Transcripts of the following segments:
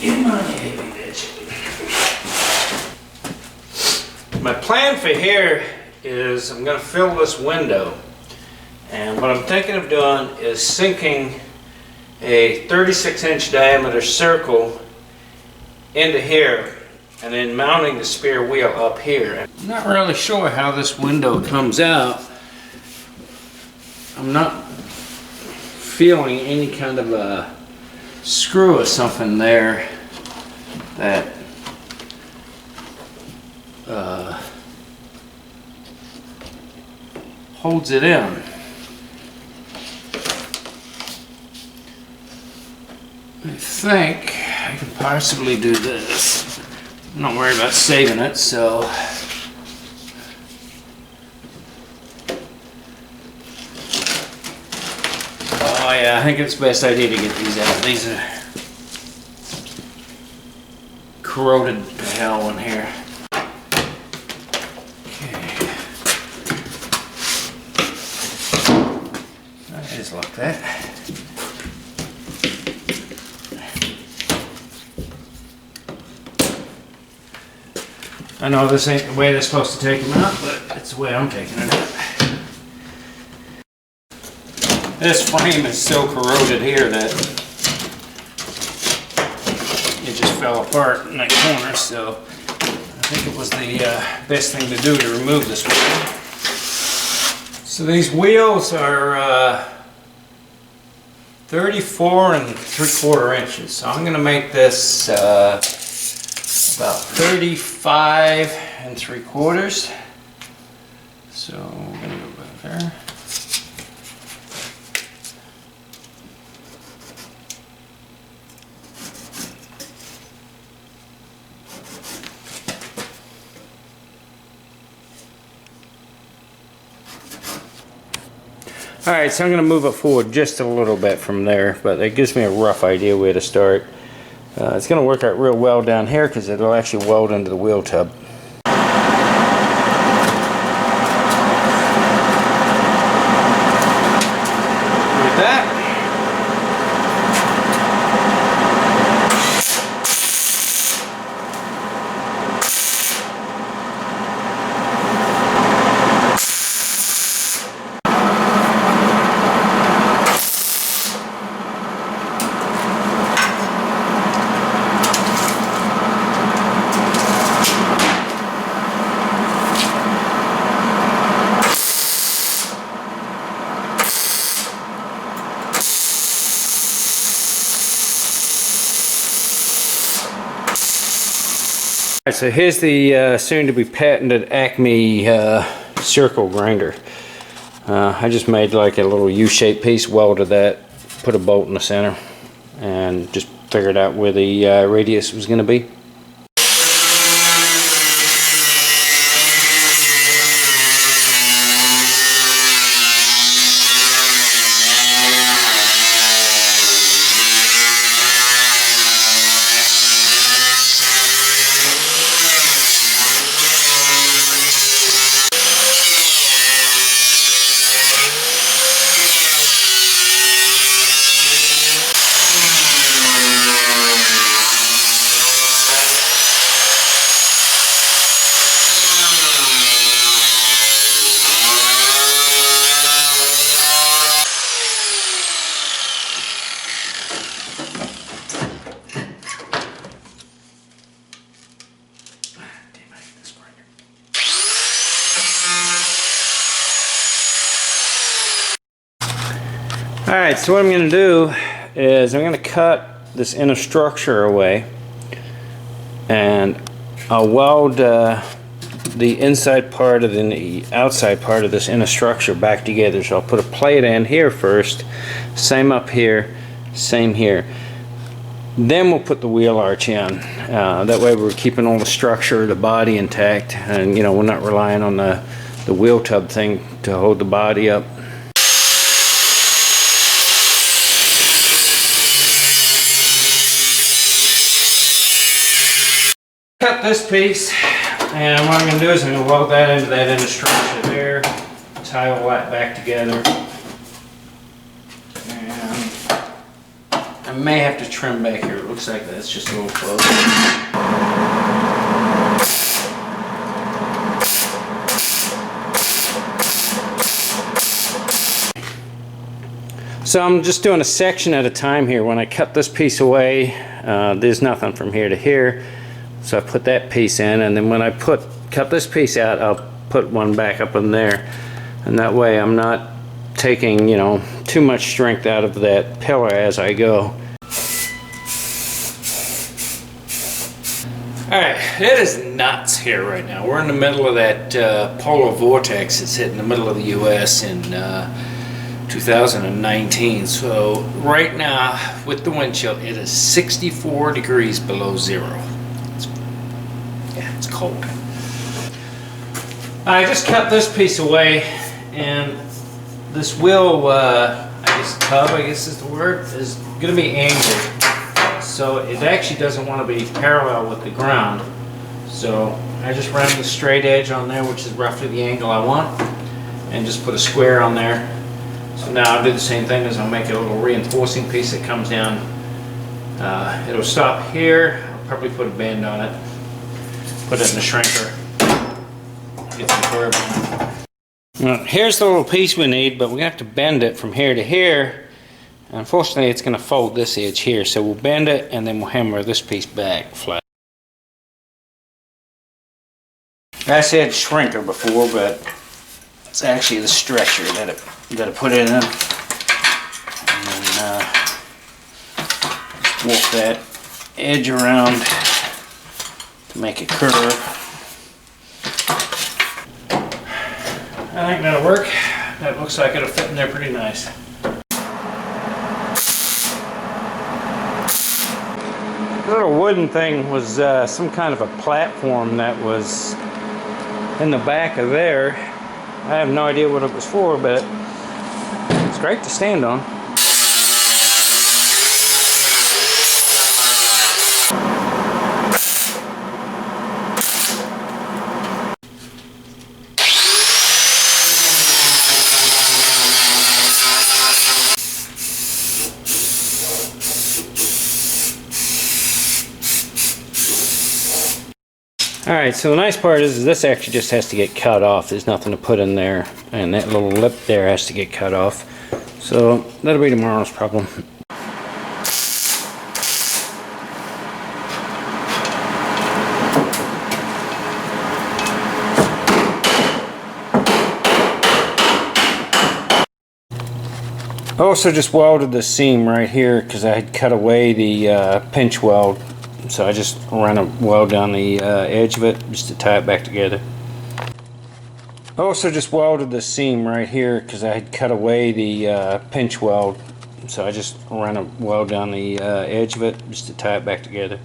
Get money, heavy bitch. My plan for here is I'm going to fill this window, and what I'm thinking of doing is sinking a 36-inch diameter circle into here and then mounting the spare wheel up here. I'm not really sure how this window comes out. I'm not feeling any kind of a screw or something there that holds it in. I think I could possibly do this. I'm not worried about saving it, so oh yeah, I think it's the best idea to get these out. These are corroded to hell in here. Just like that. I know this ain't the way they're supposed to take them out, but it's the way I'm taking it out. This frame is so corroded here that it just fell apart in that corner, so I think it was the best thing to do to remove this wheel. So these wheels are 34 3/4 inches. So I'm going to make this about 35 3/4. So I'm going to go back there. Alright, so I'm going to move it forward just a little bit from there, but it gives me a rough idea where to start. It's going to work out real well down here because it'll actually weld into the wheel tub. With that, so here's the soon-to-be patented Acme circle grinder. I just made like a little U-shaped piece, welded that, put a bolt in the center, and just figured out where the radius was going to be. Alright, so what I'm going to do is I'm going to cut this inner structure away, and I'll weld the inside part and the outside part of this inner structure back together. So I'll put a plate in here first, same up here, same here. Then we'll put the wheel arch in. That way we're keeping all the structure, the body intact, and you know, we're not relying on the wheel tub thing to hold the body up. Cut this piece, and what I'm going to do is I'm going to weld that into that inner structure there, tie all that back together, and I may have to trim back here. It looks like that's just a little close. So I'm just doing a section at a time here. When I cut this piece away, there's nothing from here to here. So I put that piece in, and then when I cut this piece out, I'll put one back up in there. And that way I'm not taking, you know, too much strength out of that pillar as I go. Alright, it is nuts here right now. We're in the middle of that polar vortex that's hitting the middle of the US in 2019. So right now with the wind chill, it is 64 degrees below zero. It's cold. I just cut this piece away, and this wheel, I guess tub, I guess is the word, is going to be angled. So it actually doesn't want to be parallel with the ground. So I just ran the straight edge on there, which is roughly the angle I want, and just put a square on there. So now I'll do the same thing as I'll make a little reinforcing piece that comes down. It'll stop here. I'll probably put a band on it. Put it in the shrinker. Get some curve on it. Well, here's the little piece we need, but we have to bend it from here to here. Unfortunately, it's going to fold this edge here, so we'll bend it and then we'll hammer this piece back flat. I said shrinker before, but it's actually the stretcher that I put it in. And then just walk that edge around to make a curve. I think that'll work. That looks like it'll fit in there pretty nice. The little wooden thing was some kind of a platform that was in the back of there. I have no idea what it was for, but it's great to stand on. Alright, so the nice part is this actually just has to get cut off. There's nothing to put in there, and that little lip there has to get cut off. So that'll be tomorrow's problem. I also just welded the seam right here because I had cut away the pinch weld. So I just ran a weld down the edge of it just to tie it back together. I also just welded the seam right here because I had cut away the pinch weld. So I just ran a weld down the edge of it just to tie it back together.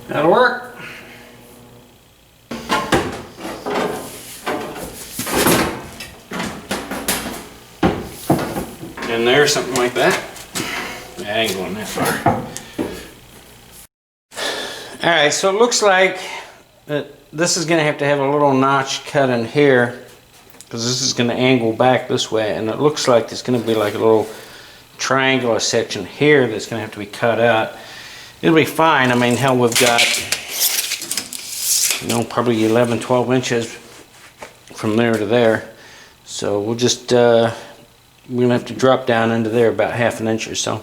That'll work. In there, something like that. I ain't going that far. Alright, so it looks like this is going to have a little notch cut in here because this is going to angle back this way, and it looks like there's going to be like a little triangular section here that's going to have to be cut out. It'll be fine. I mean, hell, we've got, you know, probably 11, 12 inches from there to there. So we'll just, we're gonna have to drop down into there about 1/2 an inch or so.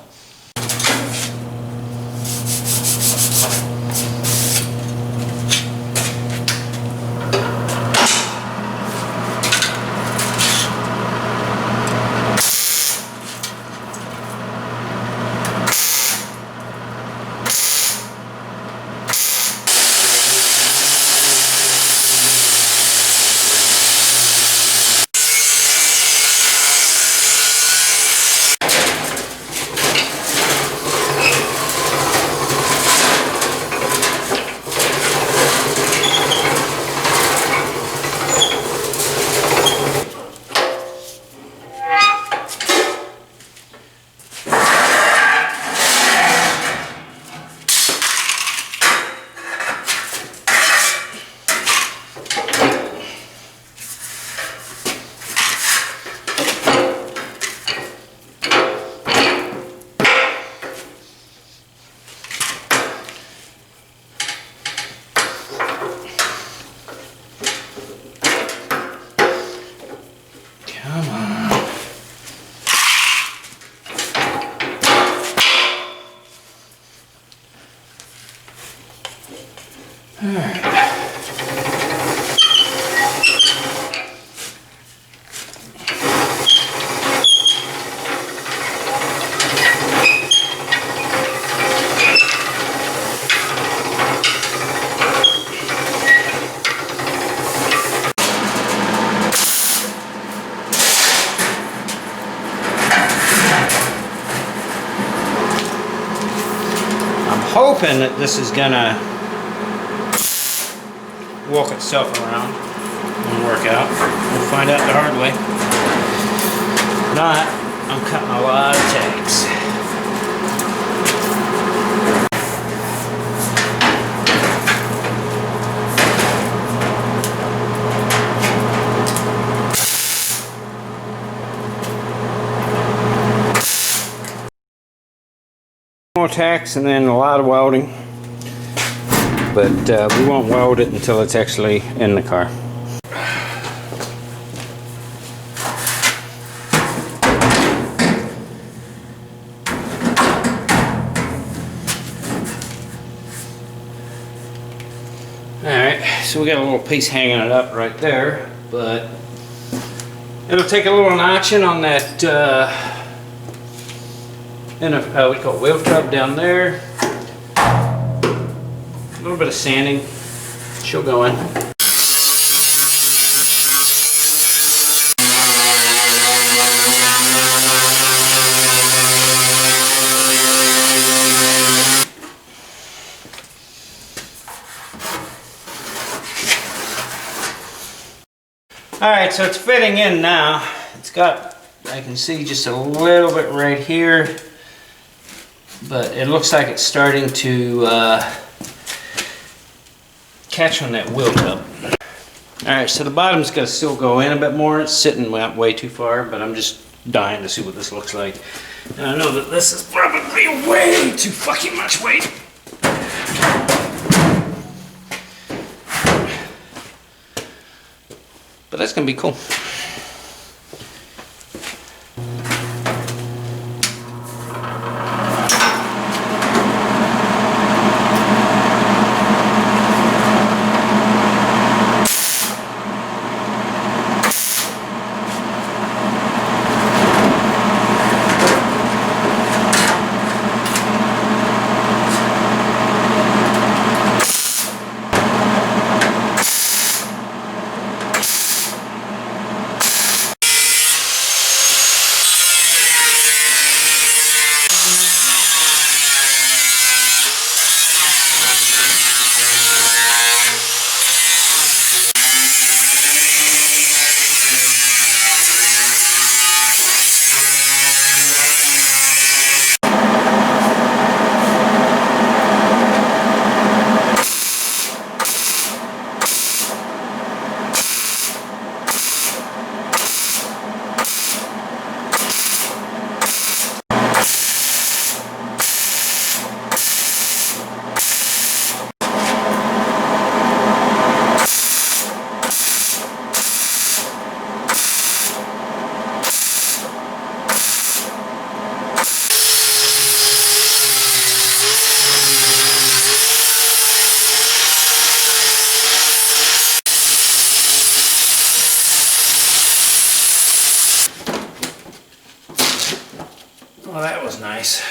Hoping that this is gonna walk itself around and work out. We'll find out the hard way. If not, I'm cutting a lot of tags. More tacks and then a lot of welding, but we won't weld it until it's actually in the car. Alright, so we got a little piece hanging it up right there, but it'll take a little notching on that and we call it wheel tub down there. A little bit of sanding. She'll go in. Alright, so it's fitting in now. It's got, I can see just a little bit right here, but it looks like it's starting to catch on that wheel tub. Alright, so the bottom's going to still go in a bit more. It's sitting way too far, but I'm just dying to see what this looks like. And I know that this is probably way too fucking much weight. But that's going to be cool. Well, that was nice.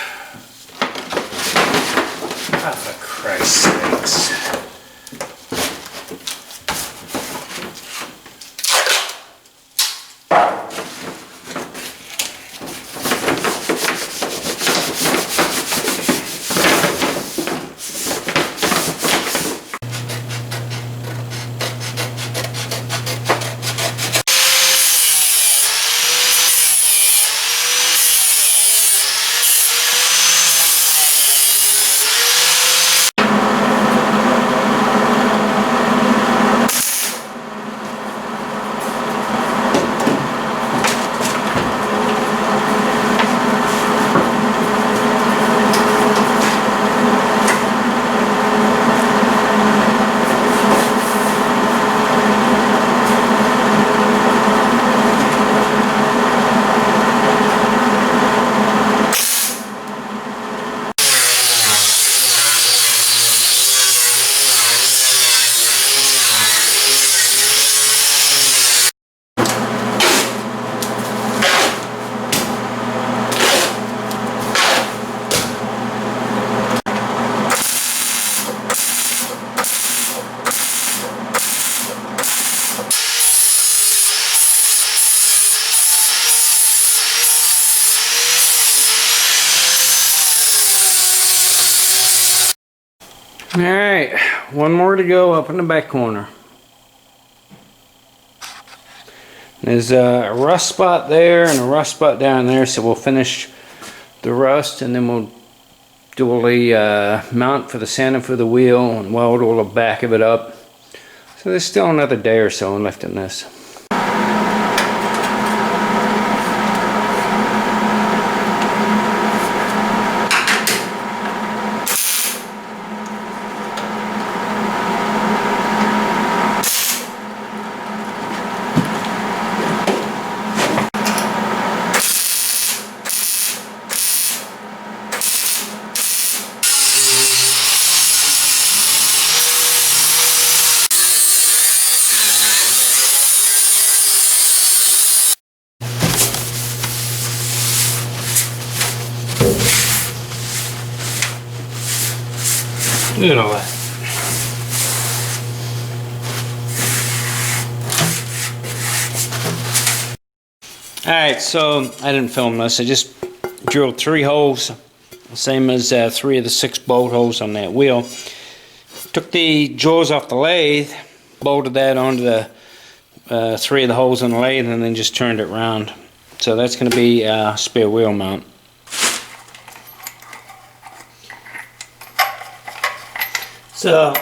Oh, for Christ's sakes. Alright, one more to go up in the back corner. There's a rust spot there and a rust spot down there, so we'll finish the rust and then we'll do the mount for the center for the wheel and weld all the back of it up. So there's still another day or so left in this. Look at all that. Alright, so I didn't film this. I just drilled 3 holes, same as 3 of the 6 bolt holes on that wheel. Took the jaws off the lathe, bolted that onto the 3 of the holes on the lathe, and then just turned it around. So that's going to be a spare wheel mount. So,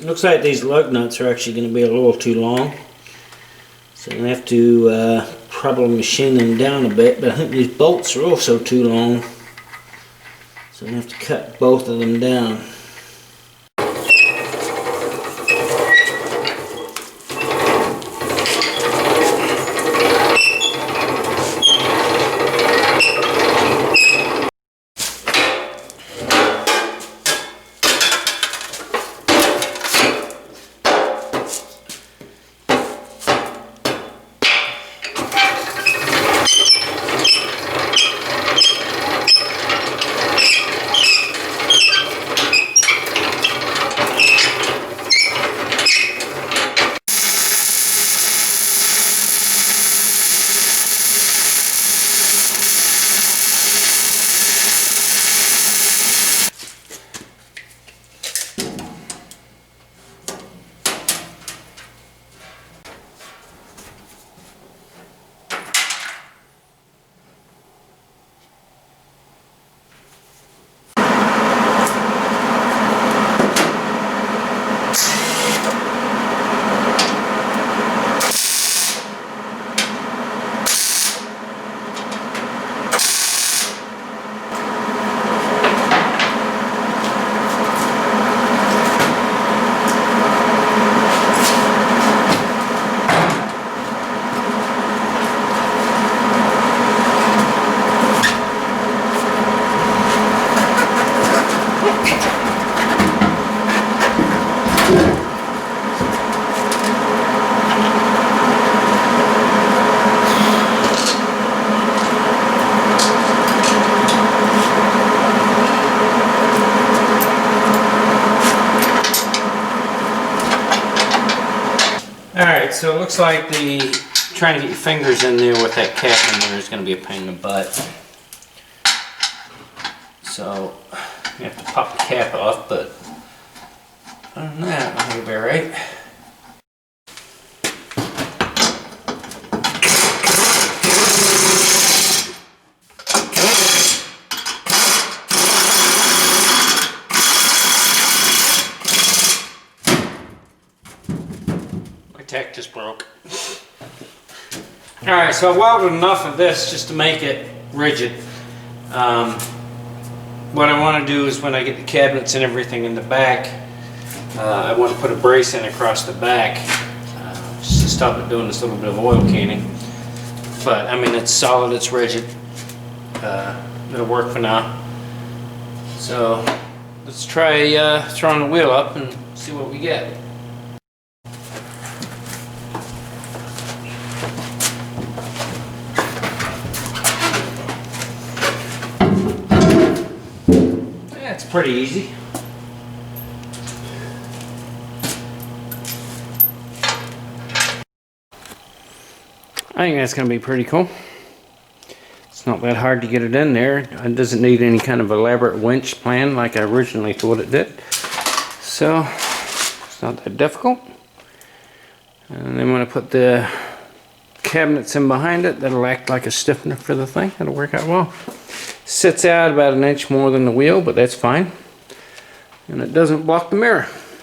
looks like these lug nuts are actually going to be a little too long. So I'm going to have to probably machine them down a bit, but I think these bolts are also too long. So I'm going to have to cut both of them down. so it looks like trying to get your fingers in there with that cap in there is going to be a pain in the butt. So you have to pop the cap off, but other than that, I think it'll be alright. My tack just broke. Alright, so I welded enough of this just to make it rigid. What I want to do is when I get the cabinets and everything in the back, I want to put a brace in across the back just to stop it doing this little bit of oil canning. But I mean, it's solid, it's rigid. It'll work for now. So let's try throwing the wheel up and see what we get. It's pretty easy. I think that's going to be pretty cool. It's not that hard to get it in there. It doesn't need any kind of elaborate winch plan like I originally thought it did. So it's not that difficult. And then when I put the cabinets in behind it, that'll act like a stiffener for the thing. That'll work out well. Sits out about an inch more than the wheel, but that's fine. And it doesn't block the mirror.